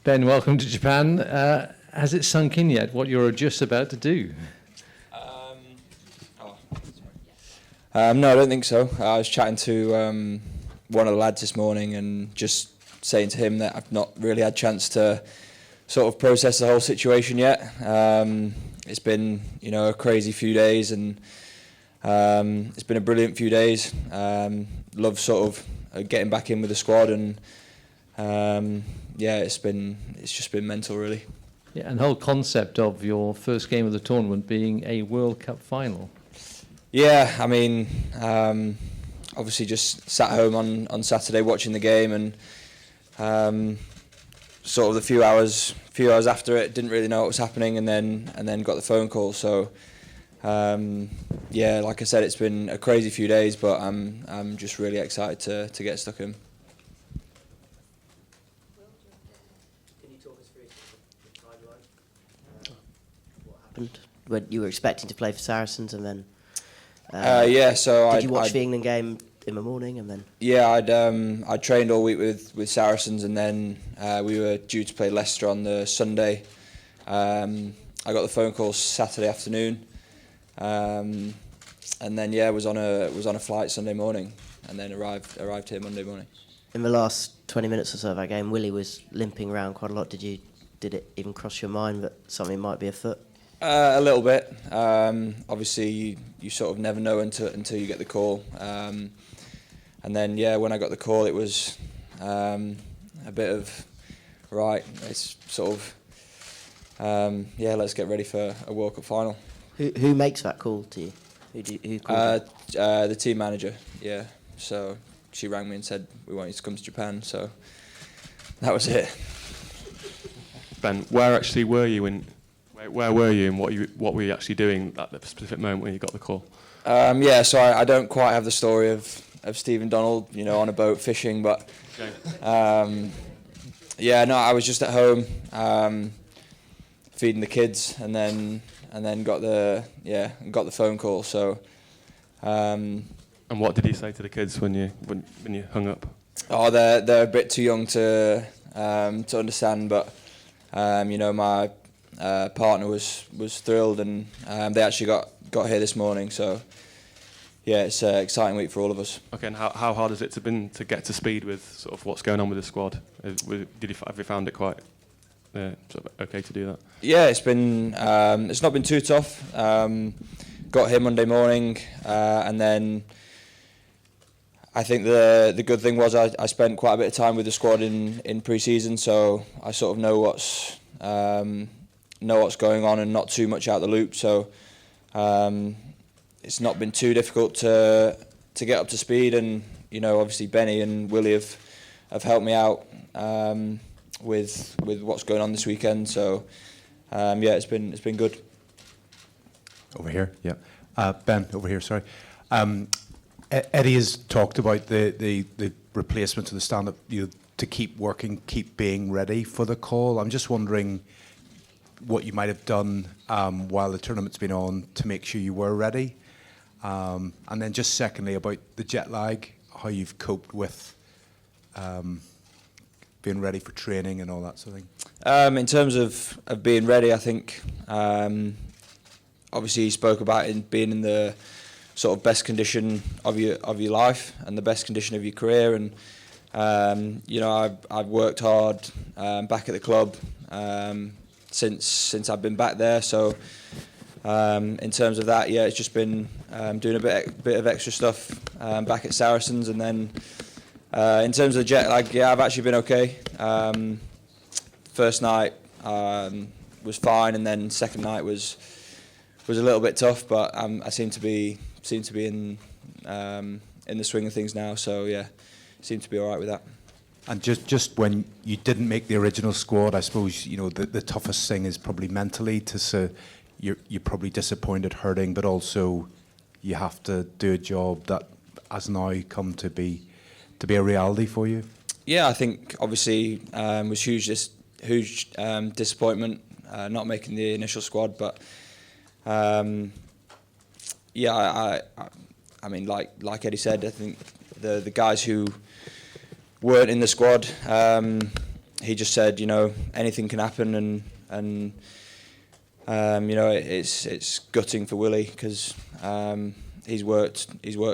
Ben, welcome to Japan. Has it sunk in yet what you're just about to do? No, I don't think so. I was chatting to one of the lads this morning and just saying to him that I've not really had a chance to sort of process the whole situation yet. It's been, a crazy few days, and it's been a brilliant few days. Love sort of getting back in with the squad, and it's just been mental, really. Yeah, and the whole concept of your first game of the tournament being a World Cup final. Yeah, I mean, obviously just sat home on Saturday watching the game, and sort of the few hours after it, didn't really know what was happening, and then got the phone call. So like I said, it's been a crazy few days, but I'm just really excited to get stuck in. Can you talk us through the timeline? What happened when you were expecting to play for Saracens, and then? So did you watch the England game in the morning, and then? Yeah, I'd trained all week with Saracens, and then we were due to play Leicester on the Sunday. I got the phone call Saturday afternoon, and then was on a flight Sunday morning, and then arrived here Monday morning. In the last 20 minutes or so of that game, Willie was limping around quite a lot. Did it even cross your mind that something might be afoot? A little bit. Obviously, you sort of never know until you get the call. And then, when I got the call, it was a bit of, right, it's sort of, let's get ready for a World Cup final. Who makes that call to you? Who called you? The team manager, yeah. So she rang me and said, we want you to come to Japan. So that was it. Ben, where actually were you Where were you, and what were you actually doing at the specific moment when you got the call? So I don't quite have the story of Stephen Donald, on a boat fishing, but I was just at home feeding the kids, and then got the phone call. So. And what did he say to the kids when you hung up? Oh, they're a bit too young to understand, but my partner was thrilled, and they actually got here this morning. So it's an exciting week for all of us. Okay, and how hard has it been to get to speed with sort of what's going on with the squad? Have you found it quite sort of okay to do that? Yeah, it's not been too tough. Got here Monday morning, and then I think the good thing was I spent quite a bit of time with the squad in pre-season, so I sort of know what's going on and not too much out the loop. So it's not been too difficult to get up to speed, and obviously Benny and Willie have helped me out with what's going on this weekend. So it's been good. Over here, yeah. Ben, over here. Sorry. Eddie has talked about the replacement of the stand-up, to keep working, keep being ready for the call. I'm just wondering what you might have done while the tournament's been on to make sure you were ready. And then just secondly, about the jet lag, how you've coped with being ready for training and all that sort of thing. In terms of being ready, I think obviously you spoke about being in the sort of best condition of your life and the best condition of your career, and I've worked hard back at the club since I've been back there. So in terms of that, it's just been doing a bit of extra stuff back at Saracens, and then in terms of the jet lag, I've actually been okay. First night was fine, and then second night was a little bit tough, but I seem to be in the swing of things now. So seem to be all right with that. And just when you didn't make the original squad, I suppose the toughest thing is probably mentally to say you're probably disappointed, hurting, but also you have to do a job that has now come to be a reality for you. Yeah, I think obviously was huge disappointment not making the initial squad, but I mean, like Eddie said, I think the guys who weren't in the squad he just said, anything can happen, and it's gutting for Willie because he's worked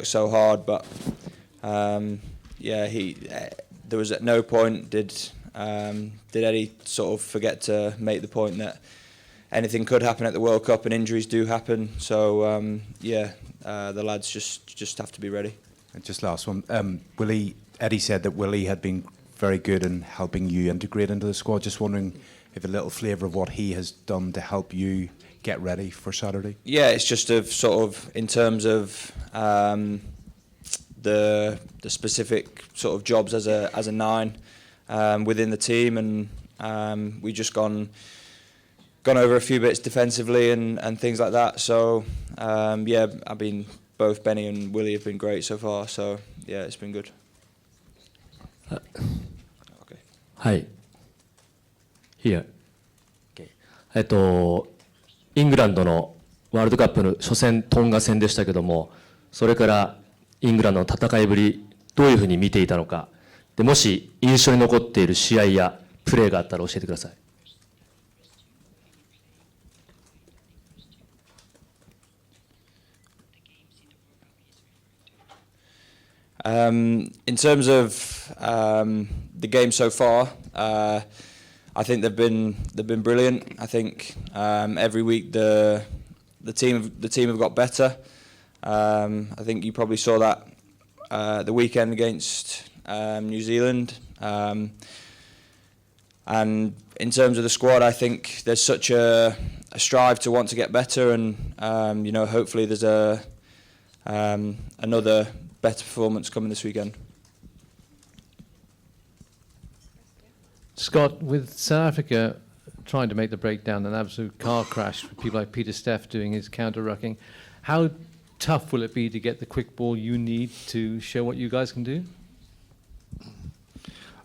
so hard, but there was at no point did Eddie sort of forget to make the point that anything could happen at the World Cup and injuries do happen. So the lads just have to be ready. And just last one, Eddie said that Willie had been very good in helping you integrate into the squad. Just wondering if a little flavour of what he has done to help you get ready for Saturday. Yeah, it's just a sort of in terms of the specific sort of jobs as a nine within the team, and we just gone over a few bits defensively and things like that. So I mean, both Benny and Willie have been great so far. So yeah, it's been good. Okay. Hi. Here. Okay. イングランドのワールドカップの初戦トンガ戦でしたけども、それからイングランドの戦いぶりどういうふうに見ていたのか、でもし印象に残っている試合やプレーがあったら教えてください。In terms of the game so far, I think they've been brilliant. I think every week the team have got better. I think you probably saw that the weekend against New Zealand. And in terms of the squad, I think there's such a strive to want to get better, and hopefully there's another better performance coming this weekend. Scott, with South Africa trying to make the breakdown, an absolute car crash with people like Peter Steff doing his counter-rucking, how tough will it be to get the quick ball you need to show what you guys can do?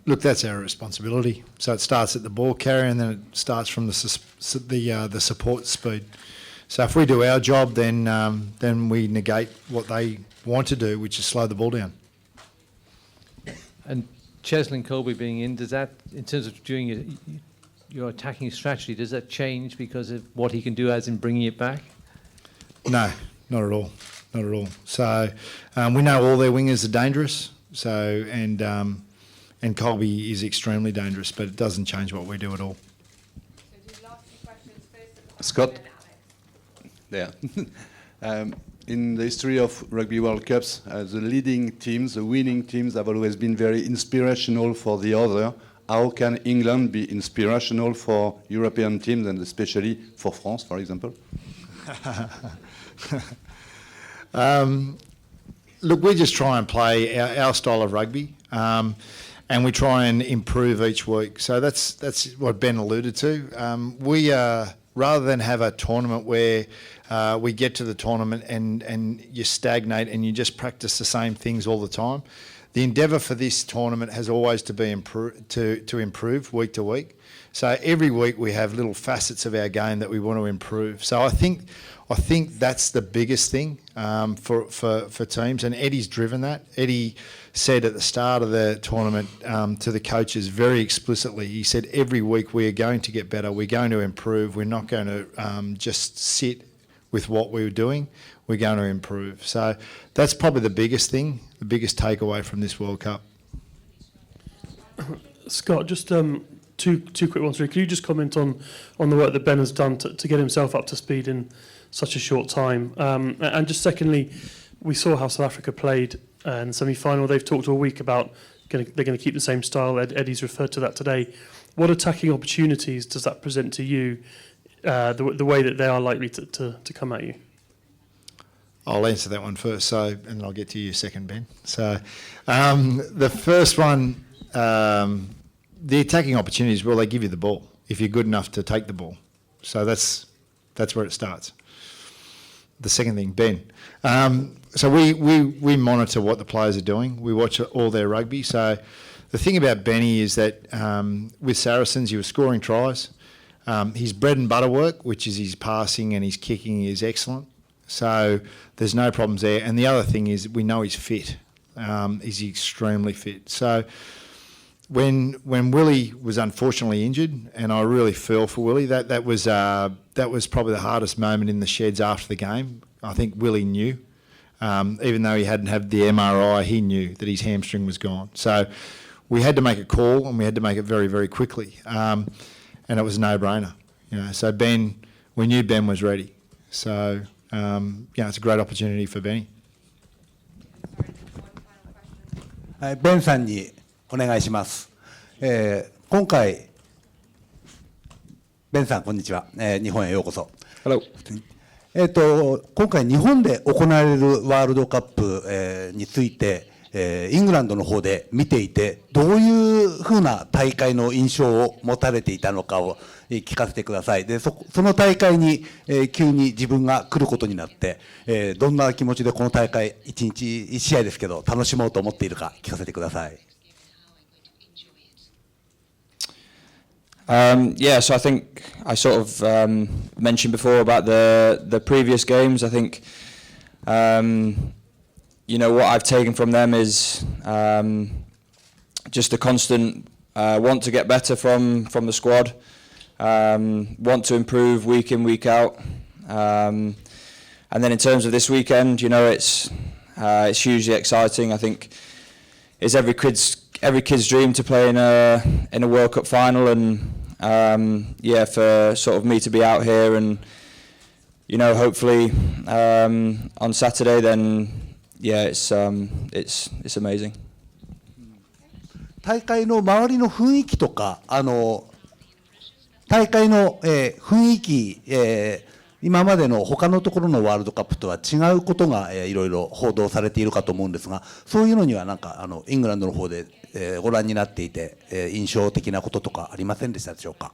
Look, that's our responsibility. So it starts at the ball carrier, and then it starts from the support speed. So if we do our job, then we negate what they want to do, which is slow the ball down. And Cheslin Colby being in, does that, in terms of doing your attacking strategy, does that change because of what he can do as in bringing it back? No, not at all. Not at all. So we know all their wingers are dangerous. So and Colby is extremely dangerous, but it doesn't change what we do at all. So do last two questions first. Scott, there. In the history of Rugby World Cups, the leading teams, the winning teams, have always been very inspirational for the other. How can England be inspirational for European teams, and especially for France, for example? Look, we just try and play our style of rugby, and we try and improve each week. So that's what Ben alluded to. We rather than have a tournament where we get to the tournament and you stagnate and you just practice the same things all the time. The endeavour for this tournament has always to be to improve week to week. So every week we have little facets of our game that we want to improve. So I think that's the biggest thing for teams, and Eddie's driven that. Eddie said at the start of the tournament to the coaches very explicitly, he said every week we are going to get better, we're going to improve, we're not going to just sit with what we were doing, we're going to improve. So that's probably the biggest thing, the biggest takeaway from this World Cup. Scott, just two quick ones. Could you just comment on the work that Ben has done to get himself up to speed in such a short time? And just secondly, we saw how South Africa played in the semi-final. They've talked all week about they're going to keep the same style. Eddie's referred to that today. What attacking opportunities does that present to you, the way that they are likely to come at you? I'll answer that one first, and I'll get to you second, Ben. So the first one, the attacking opportunities, well, they give you the ball if you're good enough to take the ball. So that's where it starts. The second thing, Ben. So we monitor what the players are doing. We watch all their rugby. So the thing about Benny is that with Saracens, he was scoring tries. His bread and butter work, which is his passing and his kicking, is excellent. So there's no problems there. And the other thing is we know he's fit. He's extremely fit. So when Willie was unfortunately injured, and I really feel for Willie, that was probably the hardest moment in the sheds after the game. I think Willie knew, even though he hadn't had the MRI, he knew that his hamstring was gone. So we had to make a call, and we had to make it very, very quickly, and it was a no-brainer. So Ben, we knew Ben was ready. So it's a great opportunity for Benny. ベンさんにお願いします。今回、ベンさん、こんにちは。日本へようこそ。Hello. 今回、日本で行われるワールドカップ、について、イングランドの方で見ていて、どういうふうな大会の印象を持たれていたのかを聞かせてください。で、その大会に、急に自分が来ることになって、どんな気持ちでこの大会、1試合ですけど、楽しもうと思っているか聞かせてください。So I think I sort of mentioned before about the previous games. I think what I've taken from them is just a constant want to get better from the squad, want to improve week in, week out. And then in terms of this weekend, it's hugely exciting. I think it's every kid's dream to play in a World Cup final, and for sort of me to be out here and hopefully on Saturday, then it's amazing. 大会の周りの雰囲気とか、大会の、雰囲気、今までの他のところのワールドカップとは違うことが、いろいろ報道されているかと思うんですが、そういうのにはなんかイングランドの方で、ご覧になっていて、印象的なこととかありませんでしたでしょうか。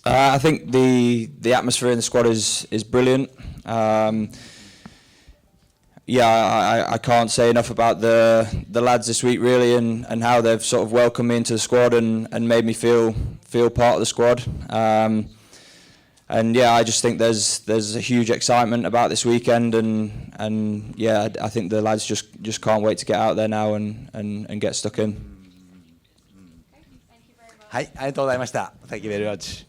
I think the atmosphere in the squad is brilliant. I can't say enough about the lads this week really, and how they've sort of welcomed me into the squad and made me feel part of the squad. I just think there's a huge excitement about this weekend, and I think the lads just can't wait to get out there now and get stuck in. はい、ありがとうございました。Thank you very much.